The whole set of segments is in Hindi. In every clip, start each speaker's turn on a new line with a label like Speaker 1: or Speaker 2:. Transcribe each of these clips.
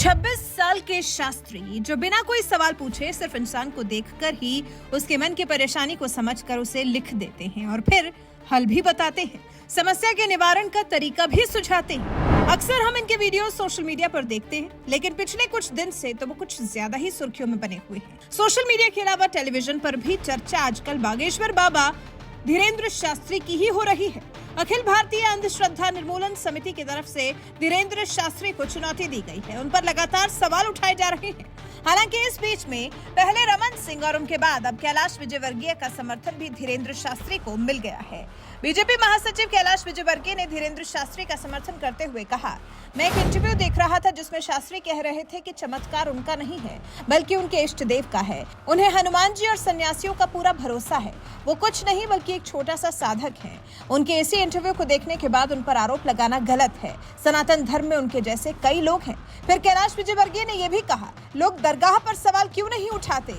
Speaker 1: 26 साल के शास्त्री जो बिना कोई सवाल पूछे सिर्फ इंसान को देखकर ही उसके मन की परेशानी को समझकर उसे लिख देते हैं और फिर हल भी बताते हैं, समस्या के निवारण का तरीका भी सुझाते हैं। अक्सर हम इनके वीडियो सोशल मीडिया पर देखते हैं, लेकिन पिछले कुछ दिन से तो वो कुछ ज्यादा ही सुर्खियों में बने हुए हैं। सोशल मीडिया के अलावा टेलीविजन पर भी चर्चा आजकल बागेश्वर बाबा धीरेन्द्र शास्त्री की ही हो रही है। अखिल भारतीय अंधश्रद्धा निर्मूलन समिति की तरफ से धीरेन्द्र शास्त्री को चुनौती दी गई है। उन पर लगातार सवाल उठाए जा रहे हैं। हालांकि इस बीच में पहले रमन सिंह और उनके बाद अब कैलाश विजयवर्गीय का समर्थन भी धीरेन्द्र शास्त्री को मिल गया है। बीजेपी महासचिव कैलाश विजयवर्गीय ने धीरेन्द्र शास्त्री का समर्थन करते हुए कहा, मैं एक इंटरव्यू देख रहा था जिसमें शास्त्री कह रहे थे कि चमत्कार उनका नहीं है बल्कि उनके इष्ट देव का है। उन्हें हनुमान जी और सन्यासियों का पूरा भरोसा है। वो कुछ नहीं बल्कि एक छोटा सा साधक है। उनके इसी इंटरव्यू को देखने के बाद उन पर आरोप लगाना गलत है। सनातन धर्म में उनके जैसे कई लोग हैं। फिर कैलाश विजयवर्गीय ने यह भी कहा, लोग दरगाह पर सवाल क्यों नहीं उठाते?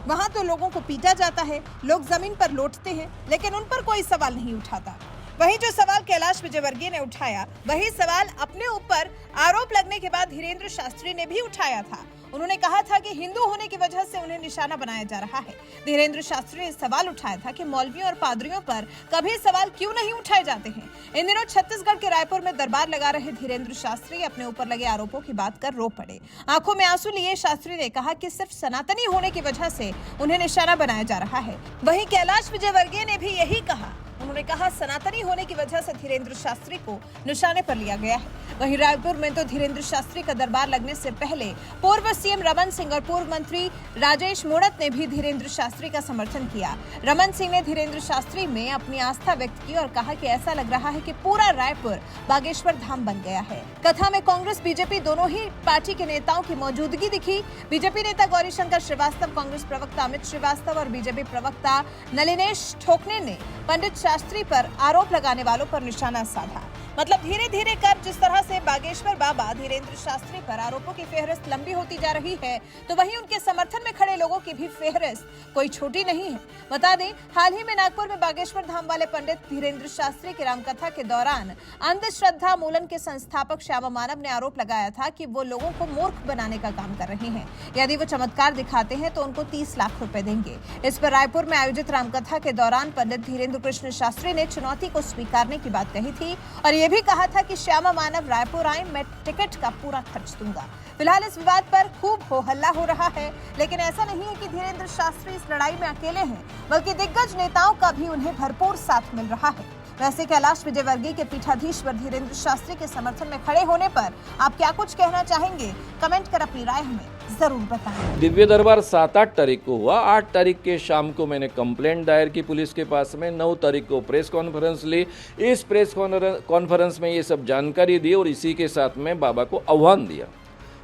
Speaker 1: वहां तो लोगों को पीटा जाता है, लोग जमीन पर लौटते हैं, लेकिन उन पर कोई सवाल नहीं उठाता। वहीं जो सवाल कैलाश विजयवर्गीय ने उठाया, वही सवाल अपने ऊपर आरोप लगने के बाद धीरेन्द्र शास्त्री ने भी उठाया था। उन्होंने कहा था कि हिंदू होने की वजह से उन्हें निशाना बनाया जा रहा है। धीरेन्द्र शास्त्री ने सवाल उठाया था कि मौलवियों और पादरियों पर कभी सवाल क्यों नहीं उठाए जाते हैं। इन दिनों छत्तीसगढ़ के रायपुर में दरबार लगा रहे धीरेन्द्र शास्त्री अपने ऊपर लगे आरोपों की बात कर रो पड़े। आंखों में आंसू लिए शास्त्री ने कहा कि सिर्फ सनातनी होने की वजह से उन्हें निशाना बनाया जा रहा है। वहीं कैलाश विजयवर्गीय ने भी यही कहा। उन्होंने कहा, सनातनी होने की वजह से धीरेन्द्र शास्त्री को निशाने पर लिया गया है। वहीं रायपुर में तो धीरेन्द्र शास्त्री का दरबार लगने से पहले पूर्व सीएम रमन सिंह और पूर्व मंत्री राजेश मूणत ने भी धीरेन्द्र शास्त्री का समर्थन किया। रमन सिंह ने धीरेन्द्र शास्त्री में अपनी आस्था व्यक्त की और कहा कि ऐसा लग रहा है कि पूरा रायपुर बागेश्वर धाम बन गया है। कथा में कांग्रेस बीजेपी दोनों ही पार्टी के नेताओं की मौजूदगी दिखी। बीजेपी नेता गौरीशंकर श्रीवास्तव, कांग्रेस प्रवक्ता अमित श्रीवास्तव और बीजेपी प्रवक्ता नलिनेश ठोकने ने पंडित शास्त्री पर आरोप लगाने वालों पर निशाना साधा। मतलब धीरे धीरे कर जिस तरह से बागेश्वर बाबा धीरेन्द्र शास्त्री पर आरोपों की फेहरिस्त लंबी होती जा रही है, तो वहीं उनके समर्थन में खड़े लोगों की भी फेहरिस्त कोई छोटी नहीं है। बता दें, हाल ही में नागपुर में बागेश्वर धाम वाले पंडित धीरेन्द्र शास्त्री की रामकथा के दौरान अंधश्रद्धा मूलन के संस्थापक श्यामा मानव ने आरोप लगाया था कि वो लोगों को मूर्ख बनाने का काम कर रहे हैं। यदि वो चमत्कार दिखाते हैं तो उनको 30 लाख रुपए देंगे। इस पर रायपुर में आयोजित रामकथा के दौरान पंडित धीरेन्द्र कृष्ण शास्त्री ने चुनौती को स्वीकारने की बात कही थी और ये भी कहा था कि श्यामा मानव रायपुर आए, मैं टिकट का पूरा खर्च दूंगा। फिलहाल इस विवाद पर खूब हो हल्ला हो रहा है, लेकिन ऐसा नहीं है कि धीरेन्द्र शास्त्री इस लड़ाई में अकेले हैं, बल्कि दिग्गज नेताओं का भी उन्हें भरपूर साथ मिल रहा है। वैसे कैलाश विजयवर्गीय के पीठाधीश्वर धीरेन्द्र शास्त्री के समर्थन में खड़े होने पर आप क्या कुछ कहना चाहेंगे? कमेंट कर अपनी राय हमें जरूर बताएं।
Speaker 2: दिव्य दरबार 7-8 तारीख को हुआ। 8 तारीख के शाम को मैंने कंप्लेंट दायर की पुलिस के पास में। 9 तारीख को प्रेस कॉन्फ्रेंस ली। इस प्रेस कॉन्फ्रेंस में ये सब जानकारी दी और इसी के साथ में बाबा को आह्वान दिया।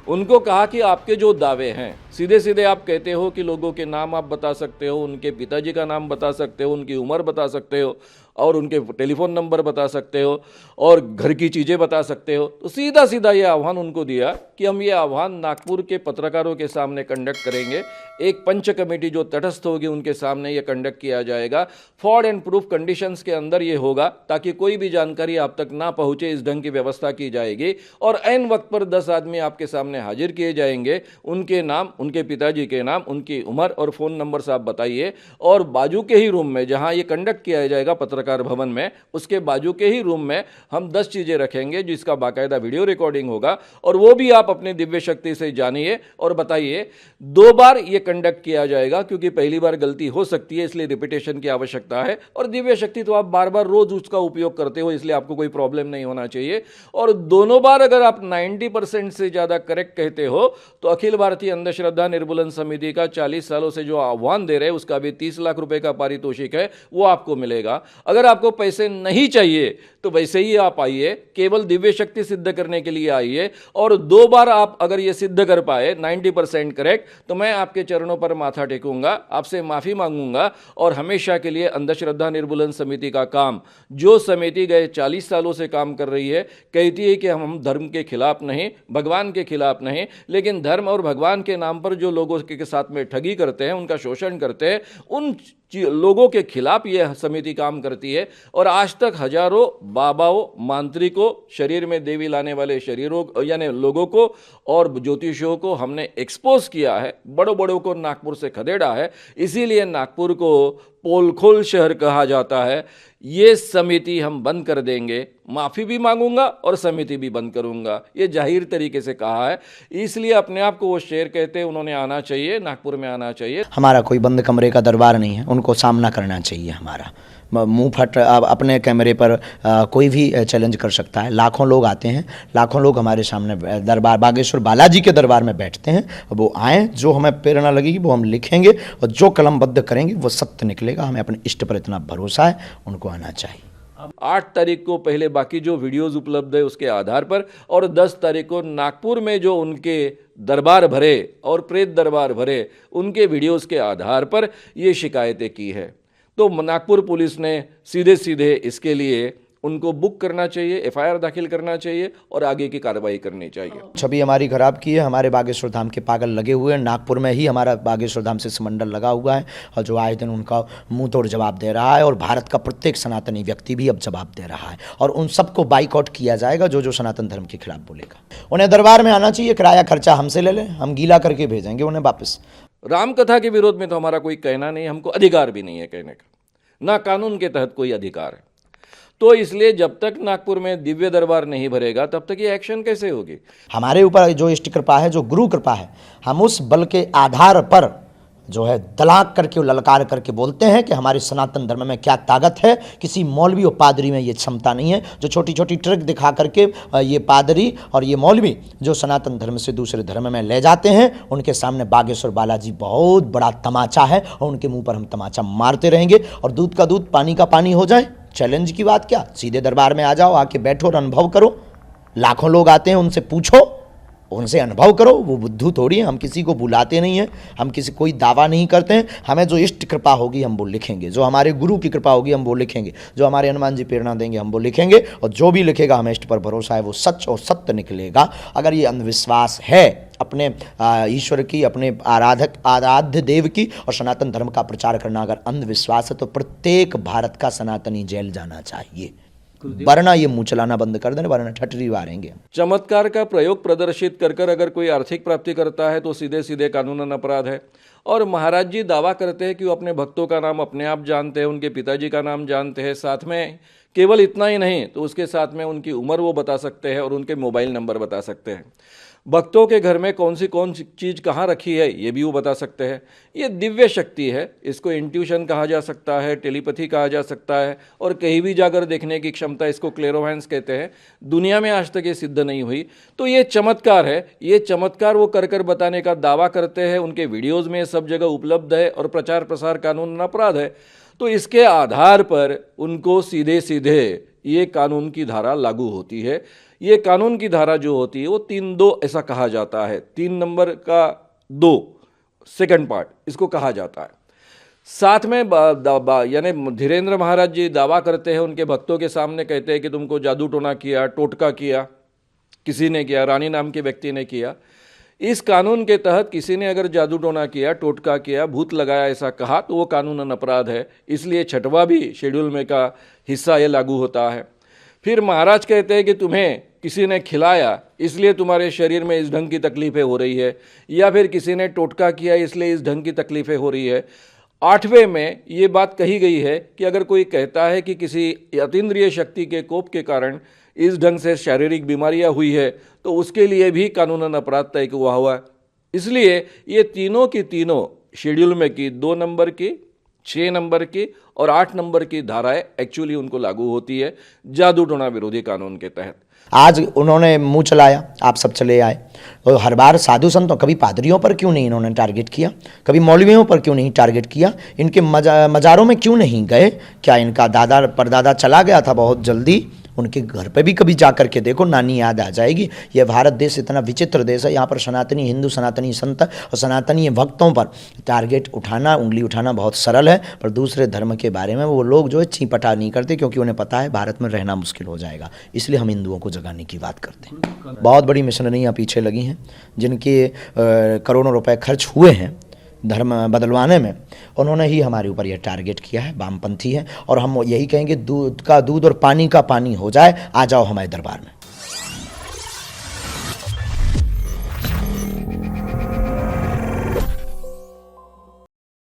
Speaker 2: उनको कहा कि आपके जो दावे हैं, सीधे सीधे आप कहते हो कि लोगों के नाम आप बता सकते हो, उनके पिताजी का नाम बता सकते हो, उनकी उम्र बता सकते हो और उनके टेलीफोन नंबर बता सकते हो और घर की चीज़ें बता सकते हो। तो सीधा सीधा ये आह्वान उनको दिया कि हम ये आह्वान नागपुर के पत्रकारों के सामने कंडक्ट करेंगे। एक पंच कमेटी जो तटस्थ होगी उनके सामने ये कंडक्ट किया जाएगा। फॉर्ड एंड प्रूफ कंडीशंस के अंदर ये होगा ताकि कोई भी जानकारी आप तक ना पहुँचे, इस ढंग की व्यवस्था की जाएगी। और ऐन वक्त पर 10 आदमी आपके सामने हाजिर किए जाएंगे। उनके नाम, उनके पिताजी के नाम, उनकी उम्र और फ़ोन नंबर आप बताइए। और बाजू के ही रूम में जहाँ ये कंडक्ट किया जाएगा पत्रकार भवन में, उसके बाजू के ही रूम में हम 10 चीज़ें रखेंगे जिसका बाकायदा वीडियो रिकॉर्डिंग होगा और वो भी आप अपनी दिव्य शक्ति से जानिए और बताइए। 2 बार ये कंडक्ट किया जाएगा क्योंकि पहली बार गलती हो सकती है, इसलिए रिपीटेशन की आवश्यकता है। और दिव्य शक्ति तो आप बार बार रोज उसका उपयोग करते हो, इसलिए आपको कोई प्रॉब्लम नहीं होना चाहिए। और दोनों बार अगर आप 90% से ज़्यादा करेक्ट कहते हो तो अखिल भारतीय अंधश्रद्धा निर्मूलन समिति का 40 सालों से जो आह्वान दे रहे हैं उसका भी 30 लाख रुपए का पारितोषिक है, वो आपको मिलेगा। अगर आपको पैसे नहीं चाहिए तो वैसे ही आप आइए, केवल दिव्य शक्ति सिद्ध करने के लिए आइए। और 2 बार आप अगर ये सिद्ध कर पाए 90% करेक्ट, तो मैं आपके चरणों पर माथा टेकूंगा, आपसे माफ़ी मांगूंगा और हमेशा के लिए अंधश्रद्धा निर्मूलन समिति का काम, जो समिति गए 40 सालों से काम कर रही है, कहती है कि हम धर्म के खिलाफ नहीं, भगवान के खिलाफ नहीं, लेकिन धर्म और भगवान के नाम पर जो लोगों के साथ में ठगी करते हैं, उनका शोषण करते हैं, उन लोगों के खिलाफ यह समिति काम करती है और आज तक हजारों बाबाओं, मांत्रिकों, शरीर में देवी लाने वाले शरीरों यानी लोगों को और ज्योतिषियों को हमने एक्सपोज किया है, बड़ों बड़ों को नागपुर से खदेड़ा है। इसीलिए नागपुर को पोलखोल शहर कहा जाता है। ये समिति हम बंद कर देंगे, माफ़ी भी मांगूंगा और समिति भी बंद करूंगा, ये जाहिर तरीके से कहा है। इसलिए अपने आप को वो शेर कहते हैं, उन्होंने आना चाहिए, नागपुर में आना चाहिए।
Speaker 3: हमारा कोई बंद कमरे का दरबार नहीं है, उनको सामना करना चाहिए। हमारा मुंह फट अपने कैमरे पर कोई भी चैलेंज कर सकता है। लाखों लोग आते हैं, लाखों लोग हमारे सामने दरबार बागेश्वर बालाजी के दरबार में बैठते हैं। वो आएँ, जो हमें प्रेरणा लगेगी वो हम लिखेंगे और जो कलमबद्ध करेंगे वो सत्य निकलेगा। हमें अपने इष्ट पर इतना भरोसा है, उनको आना चाहिए।
Speaker 2: 8 तारीख को पहले बाकी जो वीडियोस उपलब्ध है उसके आधार पर और 10 तारीख को नागपुर में जो उनके दरबार भरे और प्रेत दरबार भरे उनके वीडियोस के आधार पर ये शिकायतें की है। तो नागपुर पुलिस ने सीधे सीधे इसके लिए उनको बुक करना चाहिए, एफआईआर दाखिल करना चाहिए और आगे की कार्रवाई करनी चाहिए।
Speaker 3: छवि हमारी खराब की है। हमारे बागेश्वर धाम के पागल लगे हुए हैं। नागपुर में ही हमारा बागेश्वर धाम से समंडल लगा हुआ है और जो आए दिन उनका मुंह तोड़ जवाब दे रहा है और भारत का प्रत्येक सनातनी व्यक्ति भी अब जवाब दे रहा है और उन सबको बाइकआउट किया जाएगा जो सनातन धर्म के खिलाफ बोलेगा। उन्हें दरबार में आना चाहिए, किराया खर्चा हमसे ले लें, हम गीला करके भेजेंगे उन्हें वापस।
Speaker 2: रामकथा के विरोध में तो हमारा कोई कहना नहीं, हमको अधिकार भी नहीं है कहने का, ना कानून के तहत कोई अधिकार है। तो इसलिए जब तक नागपुर में दिव्य दरबार नहीं भरेगा तब तक ये एक्शन कैसे होगी।
Speaker 3: हमारे ऊपर जो इष्ट कृपा है, जो गुरु कृपा है, हम उस बल के आधार पर जो है दलाक करके ललकार करके बोलते हैं कि हमारे सनातन धर्म में क्या ताकत है। किसी मौलवी और पादरी में ये क्षमता नहीं है। जो छोटी छोटी ट्रिक दिखा करके ये पादरी और ये मौलवी जो सनातन धर्म से दूसरे धर्म में ले जाते हैं, उनके सामने बागेश्वर बालाजी बहुत बड़ा तमाचा है और उनके मुंह पर हम तमाचा मारते रहेंगे और दूध का दूध पानी का पानी हो जाए। चैलेंज की बात क्या, सीधे दरबार में आ जाओ, आके बैठो और अनुभव करो। लाखों लोग आते हैं, उनसे पूछो, उनसे अनुभव करो। वो बुद्धू थोड़ी है, हम किसी को बुलाते नहीं हैं, हम किसी कोई दावा नहीं करते हैं। हमें जो इष्ट कृपा होगी हम वो लिखेंगे, जो हमारे गुरु की कृपा होगी हम वो लिखेंगे, जो हमारे हनुमान जी प्रेरणा देंगे हम वो लिखेंगे और जो भी लिखेगा हमें इष्ट पर भरोसा है वो सच और सत्य निकलेगा। अगर ये अंधविश्वास है अपने ईश्वर की, अपने आराध्य देव की और सनातन धर्म का प्रचार करना अगर अंधविश्वास है तो प्रत्येक भारत का सनातनी जेल जाना चाहिए, वरना ये मुंह चलाना बंद कर देना, वरना ठटरी मारेंगे।
Speaker 2: चमत्कार का प्रयोग प्रदर्शित कर अगर कोई आर्थिक प्राप्ति करता है तो सीधे सीधे कानूनन अपराध है। और महाराज जी दावा करते हैं कि वो अपने भक्तों का नाम अपने आप जानते हैं, उनके पिताजी का नाम जानते हैं, साथ में केवल इतना ही नहीं तो उसके साथ में उनकी उम्र वो बता सकते हैं और उनके मोबाइल नंबर बता सकते हैं। भक्तों के घर में कौन सी चीज़ कहाँ रखी है ये भी वो बता सकते हैं। ये दिव्य शक्ति है, इसको इंट्यूशन कहा जा सकता है, टेलीपैथी कहा जा सकता है और कहीं भी जाकर देखने की क्षमता, इसको क्लेरोवैंस कहते हैं। दुनिया में आज तक ये सिद्ध नहीं हुई। तो ये चमत्कार है, ये चमत्कार वो कर बताने का दावा करते हैं। उनके वीडियोज़ में सब जगह उपलब्ध है और प्रचार प्रसार कानून अपराध है। तो इसके आधार पर उनको सीधे सीधे ये कानून की धारा लागू होती है। ये कानून की धारा जो होती है वो 3(2) ऐसा कहा जाता है, 3 नंबर का 2 सेकंड पार्ट इसको कहा जाता है। साथ में यानी धीरेन्द्र महाराज जी दावा करते हैं, उनके भक्तों के सामने कहते हैं कि तुमको जादू टोना किया, टोटका किया, किसी ने किया, रानी नाम के व्यक्ति ने किया। इस कानून के तहत किसी ने अगर जादू टोना किया, टोटका किया, भूत लगाया ऐसा कहा तो वो कानूनन अपराध है। इसलिए 6वां भी शेड्यूल में का हिस्सा ये लागू होता है। फिर महाराज कहते हैं कि तुम्हें किसी ने खिलाया इसलिए तुम्हारे शरीर में इस ढंग की तकलीफ़ें हो रही है, या फिर किसी ने टोटका किया इसलिए इस ढंग की तकलीफ़ें हो रही है। 8वें में ये बात कही गई है कि अगर कोई कहता है कि किसी अतीन्द्रिय शक्ति के कोप के कारण इस ढंग से शारीरिक बीमारियां हुई है तो उसके लिए भी कानूनन अपराध तय हुआ है। इसलिए ये तीनों की तीनों शेड्यूल में की 2 नंबर की, 6 नंबर की और 8 नंबर की धाराएं एक्चुअली उनको लागू होती है जादू टोना विरोधी कानून के तहत।
Speaker 3: आज उन्होंने मुंह चलाया, आप सब चले आए, तो हर बार साधु संतों, कभी पादरियों पर क्यों नहीं इन्होंने टारगेट किया, कभी मौलवियों पर क्यों नहीं टारगेट किया, इनके मज़ारों में क्यों नहीं गए? क्या इनका दादा परदादा चला गया था बहुत जल्दी? उनके घर पे भी कभी जा कर के देखो, नानी याद आ जाएगी। यह भारत देश इतना विचित्र देश है, यहाँ पर सनातनी हिंदू, सनातनी संत और सनातनी भक्तों पर टारगेट उठाना, उंगली उठाना बहुत सरल है, पर दूसरे धर्म के बारे में वो लोग जो है चीपटा नहीं करते, क्योंकि उन्हें पता है भारत में रहना मुश्किल हो जाएगा। इसलिए हम हिंदुओं को जगाने की बात करते हैं। बहुत बड़ी मिशनरियाँ पीछे लगी हैं जिनके करोड़ों रुपए खर्च हुए हैं, धर्म बदलवाने में, उन्होंने ही हमारे ऊपर यह टारगेट किया है। वामपंथी हैं और हम यही कहेंगे दूध का दूध और पानी का पानी हो जाए, आ जाओ हमारे दरबार में।